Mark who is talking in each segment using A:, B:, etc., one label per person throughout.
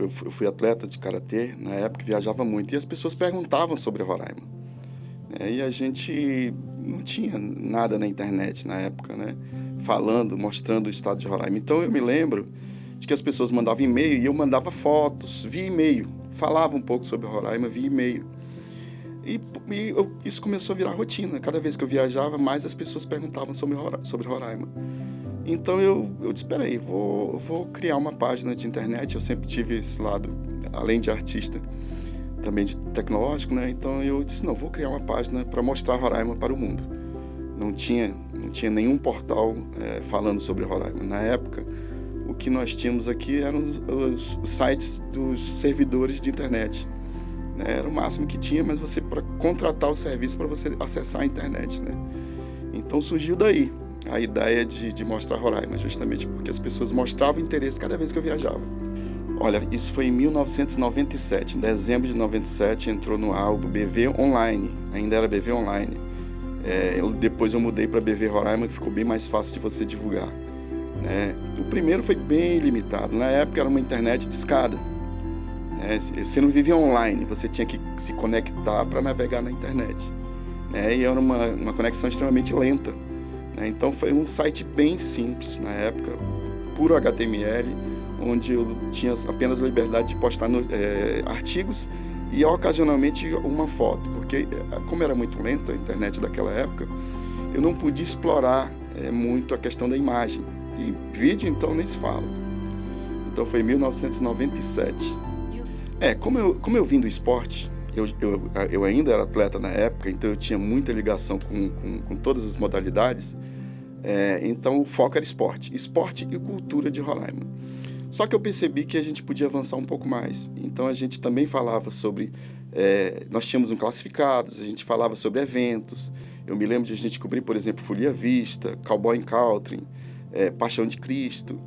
A: eu fui atleta de karatê, na época viajava muito, e as pessoas perguntavam sobre Roraima, né? E a gente não tinha nada na internet na época, né? Falando, mostrando o estado de Roraima. Então eu me lembro de que as pessoas mandavam e-mail e eu mandava fotos via e-mail, falava um pouco sobre Roraima via e-mail. Isso começou a virar rotina. Cada vez que eu viajava, mais as pessoas perguntavam sobre Roraima. Então eu disse, espera aí, vou criar uma página de internet. Eu sempre tive esse lado, além de artista, também de tecnológico, né? Então eu disse, não, vou criar uma página para mostrar Roraima para o mundo. Não tinha nenhum portal falando sobre Roraima. Na época, o que nós tínhamos aqui eram os sites dos servidores de internet, né? Era o máximo que tinha, mas você, para contratar o serviço, para você acessar a internet, né? Então surgiu daí a ideia de mostrar Roraima, justamente porque as pessoas mostravam interesse cada vez que eu viajava. Olha, isso foi em 1997, em dezembro de 97, entrou no ar o BV Online, ainda era BV Online. Depois eu mudei para BV Roraima, que ficou bem mais fácil de você divulgar, né? O primeiro foi bem limitado, na época era uma internet discada, né? Você não vivia online, você tinha que se conectar para navegar na internet, né? E era uma conexão extremamente lenta. Então foi um site bem simples na época, puro HTML, onde eu tinha apenas liberdade de postar artigos e ocasionalmente uma foto, porque como era muito lenta a internet daquela época, eu não podia explorar muito a questão da imagem. E vídeo então nem se fala. Então foi em 1997. Como eu vim do esporte, eu ainda era atleta na época, então eu tinha muita ligação com todas as modalidades. Então o foco era esporte e cultura de Roraima. Só que eu percebi que a gente podia avançar um pouco mais. Então a gente também falava sobre... nós tínhamos classificados, a gente falava sobre eventos. Eu me lembro de a gente cobrir, por exemplo, Folia Vista, Cowboy Country, Paixão de Cristo.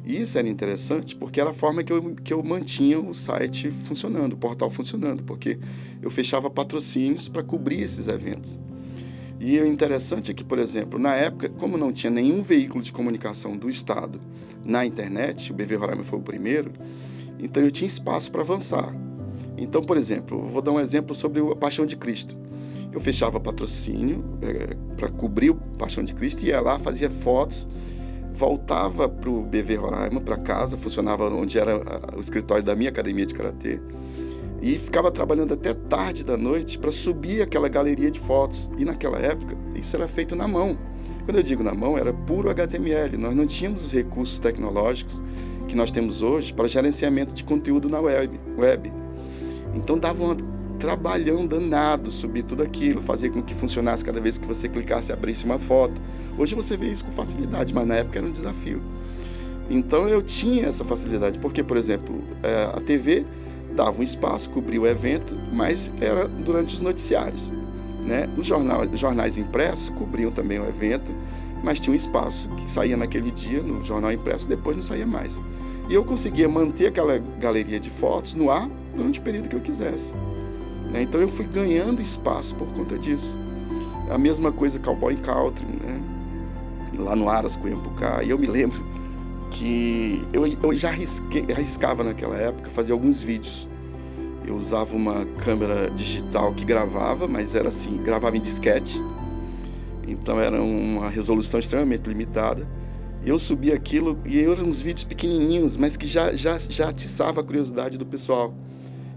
A: E isso era interessante porque era a forma que eu mantinha o site funcionando, o portal funcionando, porque eu fechava patrocínios para cobrir esses eventos. E o interessante é que, por exemplo, na época, como não tinha nenhum veículo de comunicação do Estado na internet, o BV Roraima foi o primeiro, então eu tinha espaço para avançar. Então, por exemplo, vou dar um exemplo sobre a Paixão de Cristo. Eu fechava patrocínio para cobrir o Paixão de Cristo, ia lá, fazia fotos, voltava para o BV Roraima, para casa, funcionava onde era o escritório da minha academia de karatê, e ficava trabalhando até tarde da noite para subir aquela galeria de fotos. E naquela época, isso era feito na mão. Quando eu digo na mão, era puro HTML. Nós não tínhamos os recursos tecnológicos que nós temos hoje para gerenciamento de conteúdo na web. Então dava um trabalhão danado subir tudo aquilo, fazer com que funcionasse cada vez que você clicasse e abrisse uma foto. Hoje você vê isso com facilidade, mas na época era um desafio. Então eu tinha essa facilidade, porque, por exemplo, a TV dava um espaço, cobria o evento, mas era durante os noticiários, né? Os jornais impressos cobriam também o evento, mas tinha um espaço que saía naquele dia no jornal impresso, depois não saía mais. E eu conseguia manter aquela galeria de fotos no ar durante o período que eu quisesse, né? Então eu fui ganhando espaço por conta disso. A mesma coisa Cowboy Country, né? Lá no Aras, Cunhampucá. E eu me lembro que eu já arriscava naquela época fazer alguns vídeos. Eu usava uma câmera digital que gravava, mas era assim, gravava em disquete. Então era uma resolução extremamente limitada. Eu subia aquilo e eram uns vídeos pequenininhos, mas que já atiçava a curiosidade do pessoal.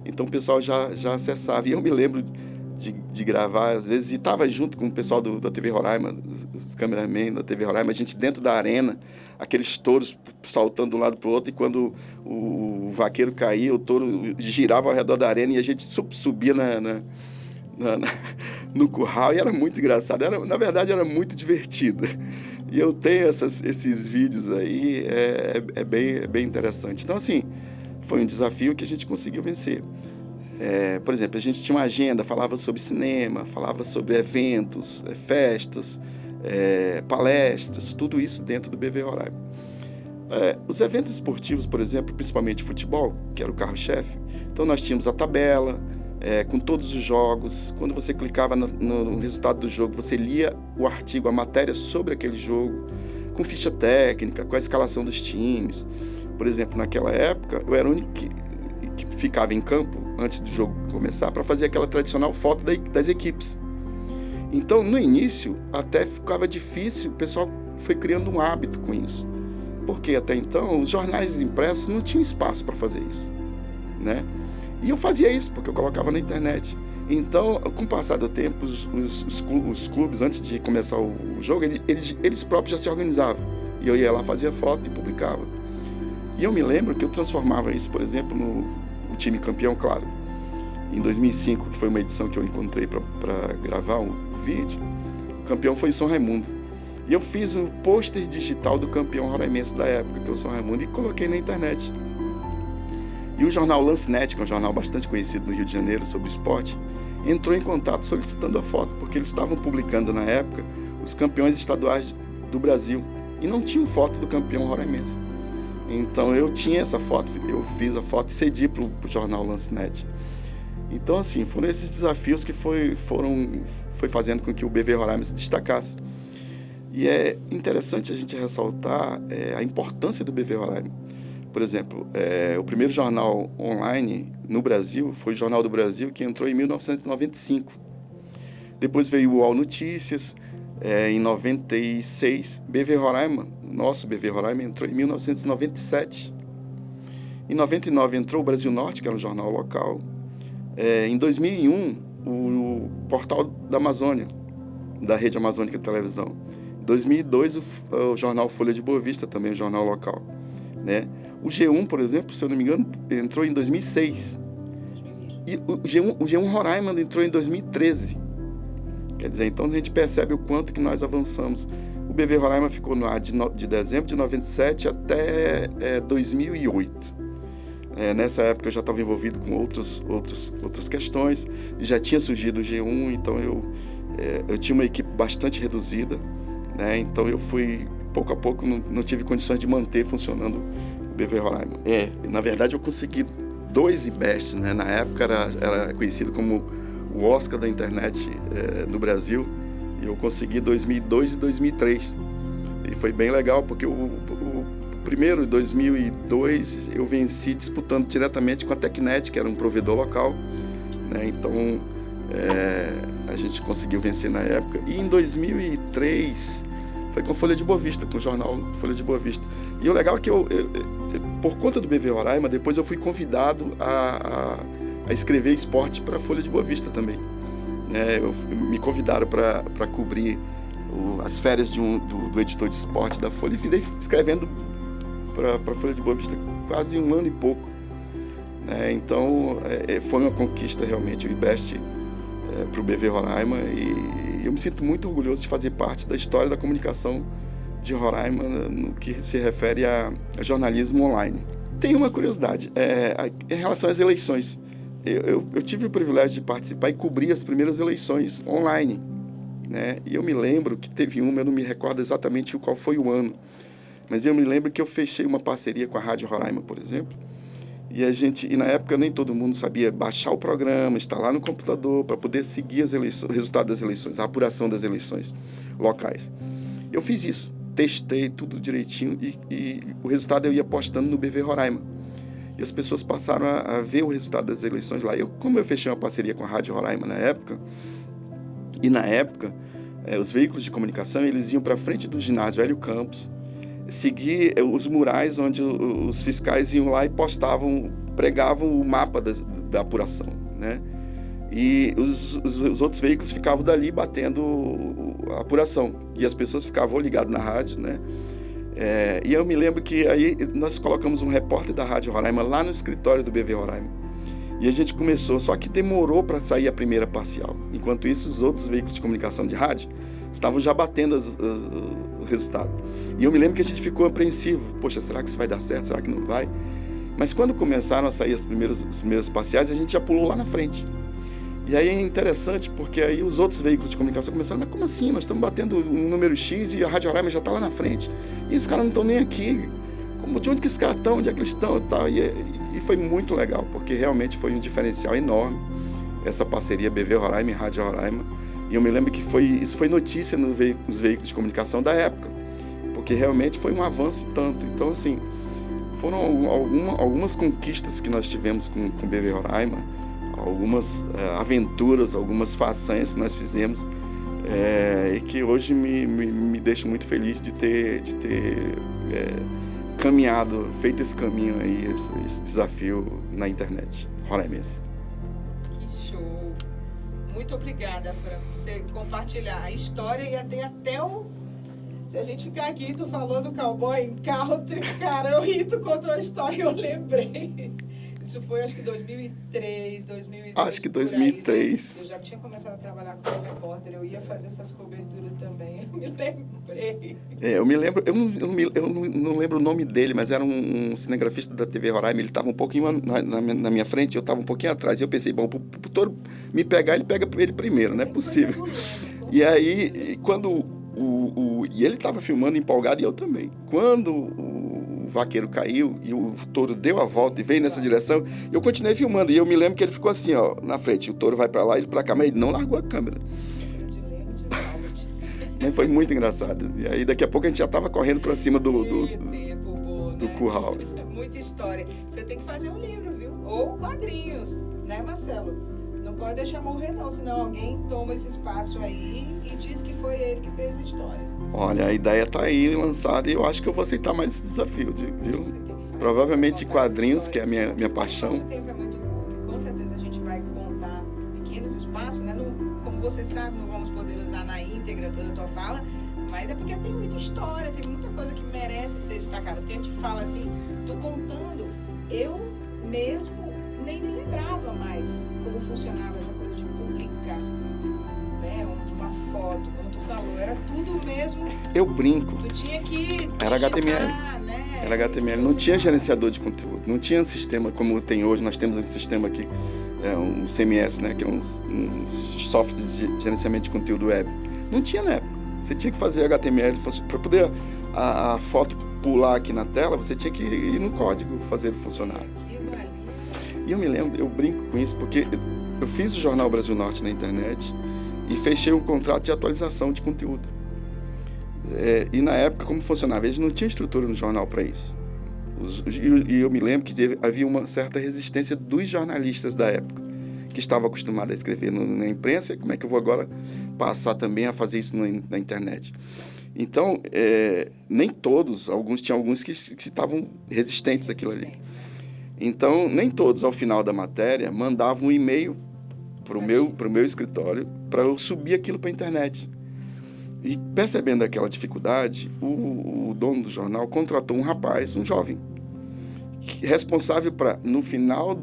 A: Então o pessoal já acessava. E eu me lembro de gravar, às vezes, e estava junto com o pessoal da TV Roraima, os cameramen da TV Roraima, a gente dentro da arena, aqueles touros saltando de um lado para o outro, e quando o vaqueiro caía, o touro girava ao redor da arena e a gente subia no curral, e era muito engraçado, na verdade era muito divertido. E eu tenho esses vídeos aí, é bem interessante. Então, assim, foi um desafio que a gente conseguiu vencer. Por exemplo, a gente tinha uma agenda, falava sobre cinema, falava sobre eventos, festas, palestras, tudo isso dentro do BV Roraima. Os eventos esportivos, por exemplo, principalmente futebol, que era o carro-chefe, então nós tínhamos a tabela, com todos os jogos. Quando você clicava no resultado do jogo, você lia o artigo, a matéria sobre aquele jogo, com ficha técnica, com a escalação dos times. Por exemplo, naquela época, eu era o único ficava em campo, antes do jogo começar, para fazer aquela tradicional foto das equipes. Então, no início, até ficava difícil, o pessoal foi criando um hábito com isso. Porque até então, os jornais impressos não tinham espaço para fazer isso, né? E eu fazia isso, porque eu colocava na internet. Então, com o passar do tempo, os clubes, antes de começar o jogo, eles próprios já se organizavam. E eu ia lá, fazia foto e publicava. E eu me lembro que eu transformava isso, por exemplo, no time campeão, claro. Em 2005, que foi uma edição que eu encontrei para gravar um vídeo, o campeão foi o São Raimundo. E eu fiz o pôster digital do campeão roraimense da época, que é o São Raimundo, e coloquei na internet. E o jornal Lancenet, que é um jornal bastante conhecido no Rio de Janeiro sobre esporte, entrou em contato solicitando a foto, porque eles estavam publicando na época os campeões estaduais do Brasil e não tinham foto do campeão roraimense. Então eu tinha essa foto, eu fiz a foto e cedi para o jornal Lancenet. Então, assim, foram esses desafios que foi fazendo com que o BV Roraima se destacasse. E é interessante a gente ressaltar a importância do BV Roraima. Por exemplo, o primeiro jornal online no Brasil foi o Jornal do Brasil, que entrou em 1995. Depois veio o UOL Notícias, em 96. BV Roraima, nosso BV Roraima, entrou em 1997. Em 99 entrou o Brasil Norte, que era um jornal local. Em 2001, o Portal da Amazônia, da Rede Amazônica de Televisão. Em 2002, o jornal Folha de Boa Vista, também um jornal local, né? O G1, por exemplo, se eu não me engano, entrou em 2006. E o G1 Roraima entrou em 2013. Quer dizer, então a gente percebe o quanto que nós avançamos. O BV Roraima ficou no ar de dezembro de 97 até 2008. Nessa época eu já estava envolvido com outras questões. Já tinha surgido o G1, então eu tinha uma equipe bastante reduzida, né? Então eu fui, pouco a pouco, não tive condições de manter funcionando o BV Roraima. Na verdade eu consegui 2 IBEST, né? Na época era conhecido como o Oscar da internet no Brasil, e eu consegui 2002 e 2003. E foi bem legal, porque o primeiro, em 2002, eu venci disputando diretamente com a Tecnet, que era um provedor local, né? Então a gente conseguiu vencer na época. E em 2003 foi com a Folha de Boa Vista, com o jornal Folha de Boa Vista. E o legal é que por conta do BV Roraima, depois eu fui convidado a escrever esporte para a Folha de Boa Vista também, né? Me convidaram para cobrir as férias do editor de esporte da Folha, e fiquei escrevendo para a Folha de Boa Vista quase 1 ano e pouco, né? Então foi uma conquista realmente, o IBEST para o BV Roraima, e eu me sinto muito orgulhoso de fazer parte da história da comunicação de Roraima no que se refere a jornalismo online. Tem uma curiosidade, em relação às eleições. Eu tive o privilégio de participar e cobrir as primeiras eleições online, né? E eu me lembro que teve uma, eu não me recordo exatamente qual foi o ano, mas eu me lembro que eu fechei uma parceria com a Rádio Roraima, por exemplo, e na época nem todo mundo sabia baixar o programa, instalar no computador para poder seguir as eleições, o resultado das eleições, a apuração das eleições locais. Eu fiz isso, testei tudo direitinho e o resultado eu ia postando no BV Roraima. E as pessoas passaram a ver o resultado das eleições lá. Como eu fechei uma parceria com a Rádio Roraima na época, os veículos de comunicação, eles iam para frente do ginásio Hélio Campos, seguir os murais onde os fiscais iam lá e pregavam o mapa da apuração, né? E os outros veículos ficavam dali batendo a apuração. E as pessoas ficavam ligadas na rádio, né? E eu me lembro que aí nós colocamos um repórter da Rádio Roraima lá no escritório do BV Roraima. E a gente começou, só que demorou para sair a primeira parcial. Enquanto isso, os outros veículos de comunicação de rádio estavam já batendo o resultado. E eu me lembro que a gente ficou apreensivo. Poxa, será que isso vai dar certo? Será que não vai? Mas quando começaram a sair as primeiras parciais, a gente já pulou lá na frente. E aí é interessante, porque aí os outros veículos de comunicação começaram, mas como assim? Nós estamos batendo um número X e a Rádio Roraima já está lá na frente. E os caras não estão nem aqui. De onde que esses caras estão? Onde é que eles estão? E tal. E foi muito legal, porque realmente foi um diferencial enorme, essa parceria BV Roraima e Rádio Roraima. E eu me lembro que isso foi notícia nos veículos de comunicação da época, porque realmente foi um avanço tanto. Então, assim, foram algumas conquistas que nós tivemos com o BV Roraima, algumas aventuras, algumas façanhas que nós fizemos, e que hoje me deixa muito feliz de ter caminhado, feito esse caminho aí, esse desafio na internet roraimense.
B: Que show! Muito obrigada, Fran, por você compartilhar a história e até o... Se a gente ficar aqui, tu falou do cowboy em carro, cara, eu ri, tu contou a história, eu lembrei. Isso foi, acho que 2003, 2002.
A: Acho que 2003.
B: Eu já tinha começado a trabalhar como repórter, eu ia fazer essas coberturas também, eu me lembrei.
A: Eu me lembro, eu não lembro o nome dele, mas era um cinegrafista da TV Roraima, ele estava um pouquinho na minha frente, eu estava um pouquinho atrás, e eu pensei, bom, pro touro me pegar, ele pega ele primeiro, não é possível. E aí, quando e ele estava filmando empolgado e eu também. Quando o vaqueiro caiu e o touro deu a volta e veio nessa direção, eu continuei filmando. E eu me lembro que ele ficou assim, ó, na frente. O touro vai para lá, ele para cá, mas ele não largou a câmera. Foi muito engraçado. E aí daqui a pouco a gente já estava correndo para cima do curral.
B: Muita história. Você tem que fazer um livro, viu? Ou quadrinhos, né, Marcelo? Não pode deixar morrer não, senão alguém toma esse espaço aí e diz que foi ele que fez a história.
A: Olha, a ideia está aí lançada e eu acho que eu vou aceitar mais esse desafio, viu? Provavelmente quadrinhos, que é a minha paixão.
B: O tempo é muito curto, com certeza a gente vai contar pequenos espaços, né? Como você sabe, não vamos poder usar na íntegra toda a tua fala, mas é porque tem muita história, tem muita coisa que merece ser destacada. Porque a gente fala assim, tô contando, eu mesmo nem me lembrava mais como funcionava essa coisa de publicar, né, uma foto, como tu falou, era tudo mesmo.
A: Eu brinco.
B: Tu tinha que
A: era HTML,
B: né?
A: Era HTML, não tinha gerenciador de conteúdo, não tinha um sistema como tem hoje. Nós temos um sistema aqui, um CMS, né, que é um software de gerenciamento de conteúdo web. Não tinha na época. Você tinha que fazer HTML para poder a foto pular aqui na tela, você tinha que ir no código fazer ele funcionar. E eu me lembro, eu brinco com isso, porque eu fiz o Jornal Brasil Norte na internet e fechei um contrato de atualização de conteúdo. E na época, como funcionava? Eles não tinham estrutura no jornal para isso. E eu me lembro que havia uma certa resistência dos jornalistas da época, que estavam acostumados a escrever na imprensa. Como é que eu vou agora passar também a fazer isso na internet? Então, nem todos, tinha alguns que estavam resistentes àquilo ali. Então, nem todos, ao final da matéria, mandavam um e-mail para o meu escritório para eu subir aquilo para a internet. E percebendo aquela dificuldade, o dono do jornal contratou um rapaz, um jovem, responsável para, no final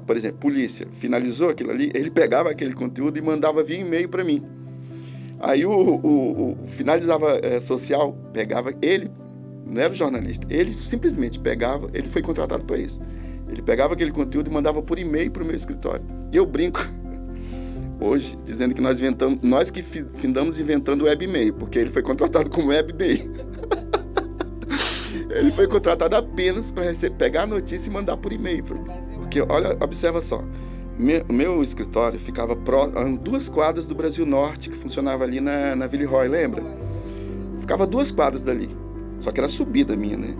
A: por exemplo, polícia, finalizou aquilo ali, ele pegava aquele conteúdo e mandava via e-mail para mim. Aí o finalizava social, pegava ele, não era o jornalista, ele simplesmente pegava, ele foi contratado para isso. Ele pegava aquele conteúdo e mandava por e-mail para o meu escritório. E eu brinco hoje, dizendo que nós que findamos inventando o web-mail, porque ele foi contratado como web-mail. Ele foi contratado apenas para pegar a notícia e mandar por e-mail. Porque, olha, observa só, meu escritório ficava a 2 quadras do Brasil Norte, que funcionava ali na Villeroy, lembra? Ficava 2 quadras dali. Só que era subida minha, né?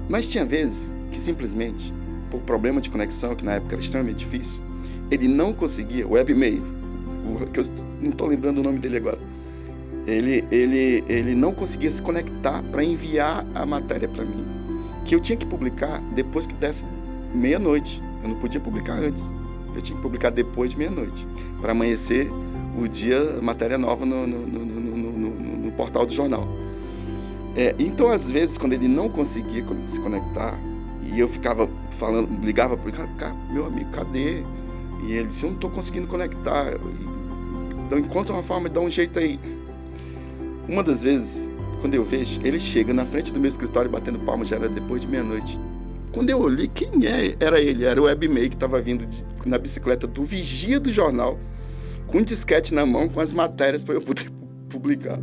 A: Mas tinha vezes que simplesmente, por problema de conexão, que na época era extremamente difícil, ele não conseguia, o webmail, que eu não estou lembrando o nome dele agora, ele não conseguia se conectar para enviar a matéria para mim, que eu tinha que publicar depois que desse meia-noite. Eu não podia publicar antes, eu tinha que publicar depois de meia-noite, para amanhecer o dia, matéria nova no portal do jornal. Então, às vezes, quando ele não conseguia se conectar, e eu ficava falando, ligava para ele, meu amigo, cadê? E ele disse, eu não estou conseguindo conectar. Então, encontra uma forma de dar um jeito aí. Uma das vezes, quando eu vejo, ele chega na frente do meu escritório batendo palma, já era depois de meia-noite. Quando eu olhei, quem era ele? Era o webmail que estava vindo na bicicleta do vigia do jornal, com um disquete na mão, com as matérias para eu poder publicar.